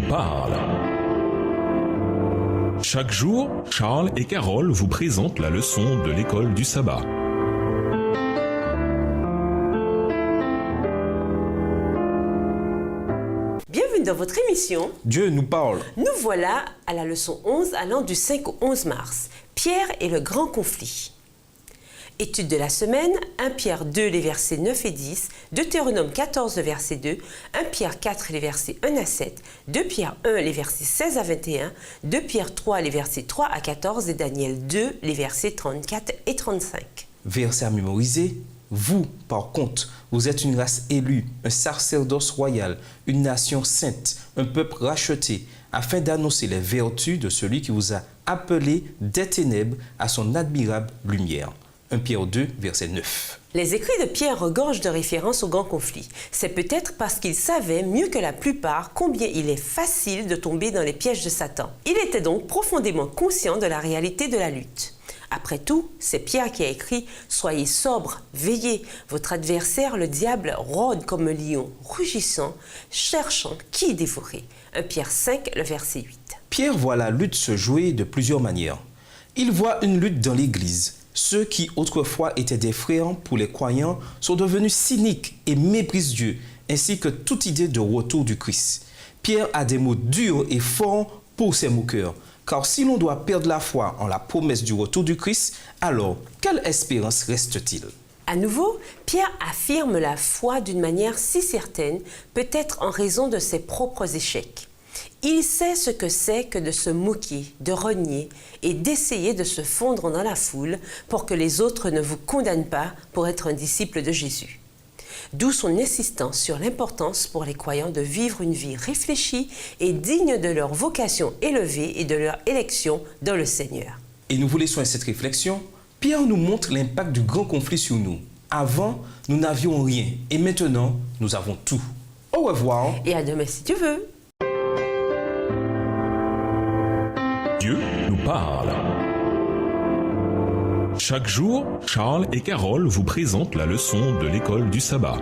parle. Chaque jour, Charles et Carole vous présentent la leçon de l'école du sabbat. Bienvenue dans votre émission Dieu nous parle. Nous voilà à la leçon 11 allant du 5 au 11 mars. Pierre et le grand conflit. Étude de la semaine, 1 Pierre 2, les versets 9 et 10, Deutéronome 14, le verset 2, 1 Pierre 4, les versets 1 à 7, 2 Pierre 1, les versets 16 à 21, 2 Pierre 3, les versets 3 à 14 et Daniel 2, les versets 34 et 35. Verset à mémoriser. Vous, par contre, vous êtes une race élue, un sacerdoce royal, une nation sainte, un peuple racheté, afin d'annoncer les vertus de celui qui vous a appelé des ténèbres à son admirable lumière. 1 Pierre 2, verset 9. Les écrits de Pierre regorgent de références au grand conflit. C'est peut-être parce qu'il savait mieux que la plupart combien il est facile de tomber dans les pièges de Satan. Il était donc profondément conscient de la réalité de la lutte. Après tout, c'est Pierre qui a écrit « Soyez sobres, veillez, votre adversaire, le diable, rôde comme un lion, rugissant, cherchant qui dévorer. » 1 Pierre 5, le verset 8. Pierre voit la lutte se jouer de plusieurs manières. Il voit une lutte dans l'Église. Ceux qui autrefois étaient des frères pour les croyants sont devenus cyniques et méprisent Dieu, ainsi que toute idée de retour du Christ. Pierre a des mots durs et forts pour ses moqueurs. Car si l'on doit perdre la foi en la promesse du retour du Christ, alors quelle espérance reste-t-il? À nouveau, Pierre affirme la foi d'une manière si certaine, peut-être en raison de ses propres échecs. Il sait ce que c'est que de se moquer, de renier et d'essayer de se fondre dans la foule pour que les autres ne vous condamnent pas pour être un disciple de Jésus. D'où son insistance sur l'importance pour les croyants de vivre une vie réfléchie et digne de leur vocation élevée et de leur élection dans le Seigneur. Et nous vous laissons à cette réflexion. Pierre nous montre l'impact du grand conflit sur nous. Avant, nous n'avions rien et maintenant, nous avons tout. Au revoir. Et à demain si tu veux. Dieu nous parle. Chaque jour, Charles et Carole vous présentent la leçon de l'école du sabbat.